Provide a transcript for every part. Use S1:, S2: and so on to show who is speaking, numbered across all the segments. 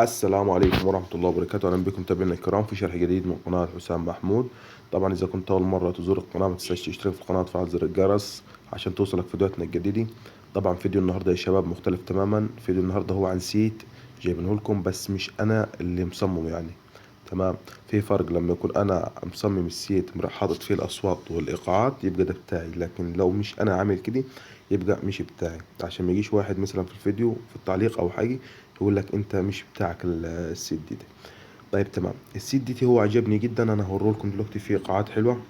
S1: السلام عليكم ورحمة الله وبركاته. أهلا بكم متابعينا الكرام في شرح جديد من قناة حسام محمود. طبعا إذا كنت أول مرة تزور القناة ما تنساش تشترك في القناة وتفعل زر الجرس عشان توصلك فيديوهاتنا الجديدة. طبعا فيديو النهاردة يا شباب مختلف تماما. فيديو النهاردة هو عن سيت جايبينه لكم، بس مش أنا اللي مصممه يعني. تمام. في فرق لما يكون أنا مصمم السيت حاطط فيه الأصوات والإيقاعات يبقى ده بتاعي، لكن لو مش أنا عامل كده يبقى مش بتاعي، عشان ما يجيش واحد مثلا في الفيديو في التعليق أو حاجة يقول لك انت مش بتاعك السيت دي. طيب تمام، السيت دي هو عجبني جدا، انا هوريه لكم دلوقتي فيه ايقاعات حلوه.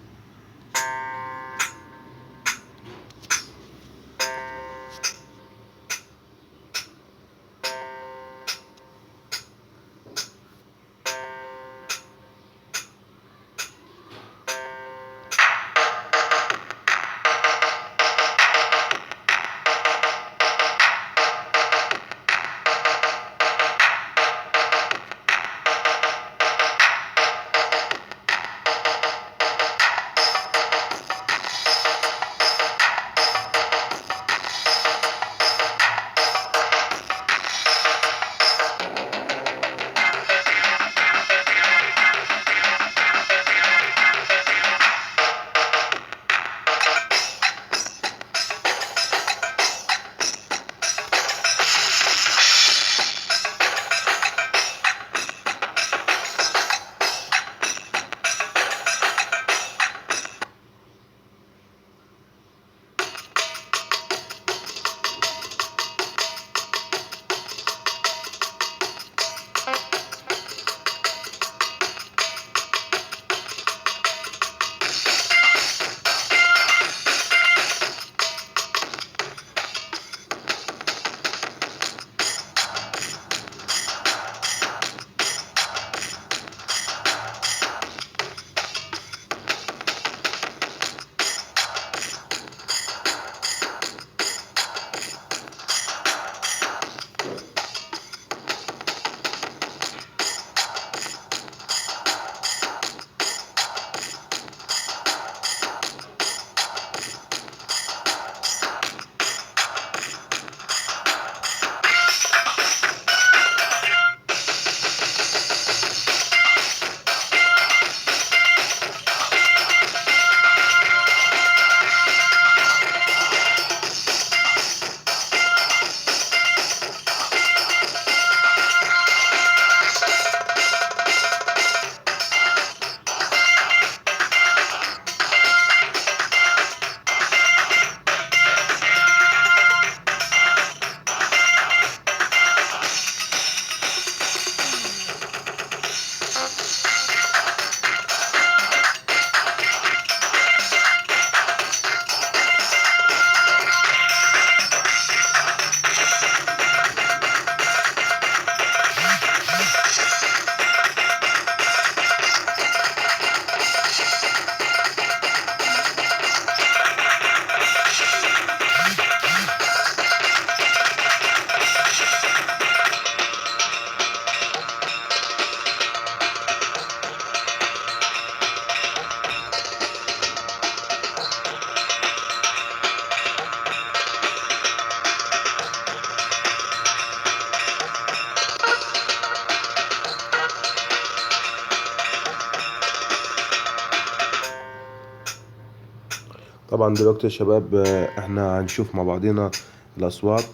S1: طبعا دلوقتي يا شباب احنا هنشوف مع بعضينا الاصوات.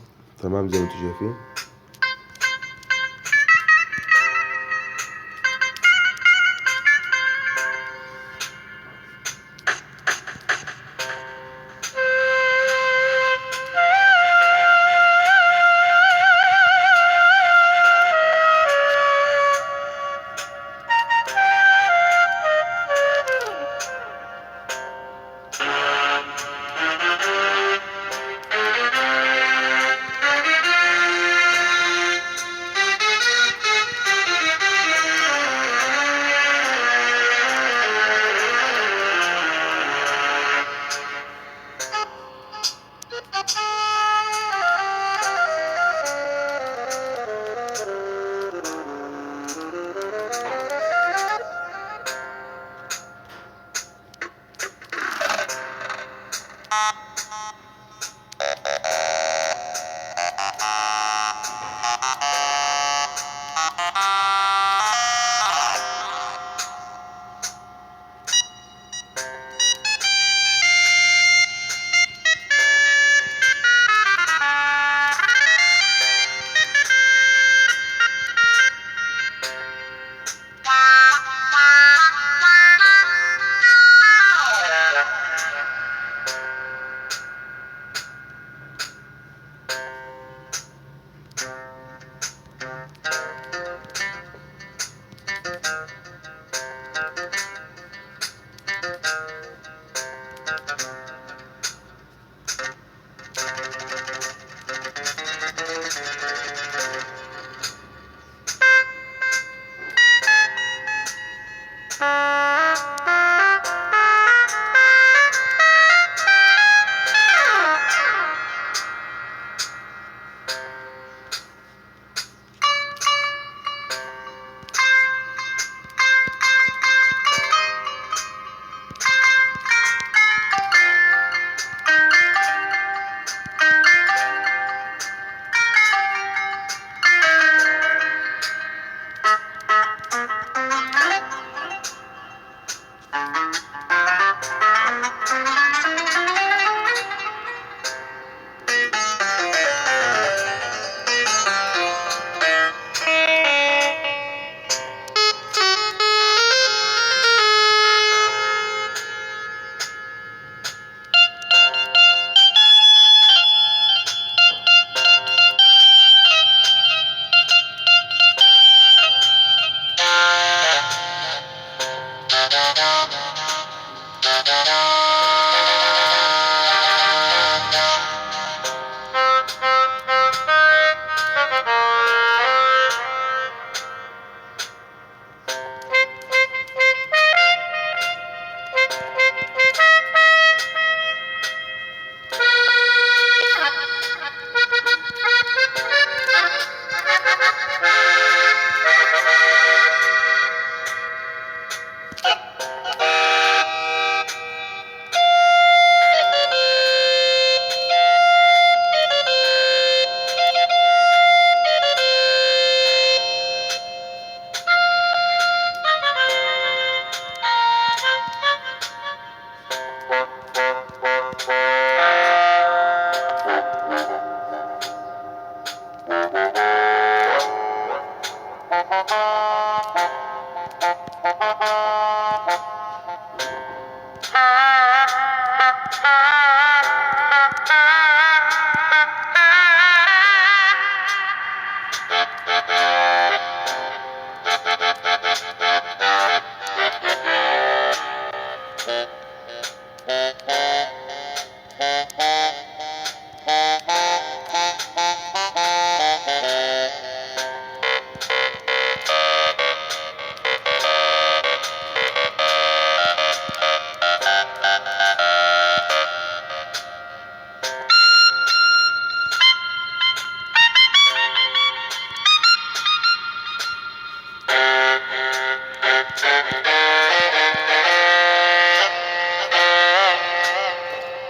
S1: تمام زي ما انتم شايفين.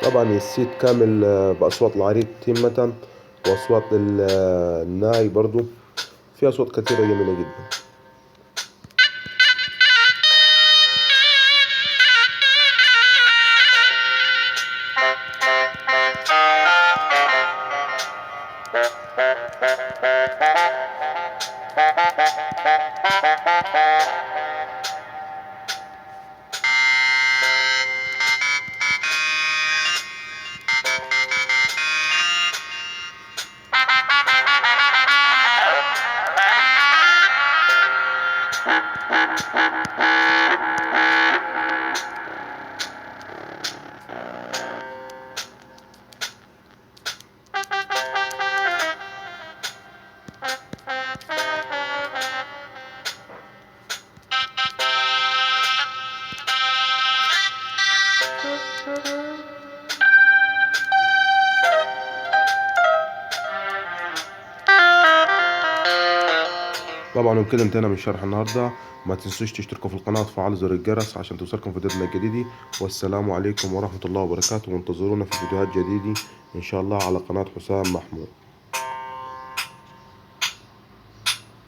S1: طبعا السيت كامل بأصوات العريض تيمة، وأصوات الناي برضو، في أصوات كثيرة جميلة جدا. طبعا وبكده انتهينا من شرح النهارده. ما تنسوش تشتركوا في القناه وتفعلوا زر الجرس عشان توصلكم فيديوهاتنا الجديده. والسلام عليكم ورحمه الله وبركاته، وانتظرونا في فيديوهات جديده ان شاء الله على قناه حسام محمود.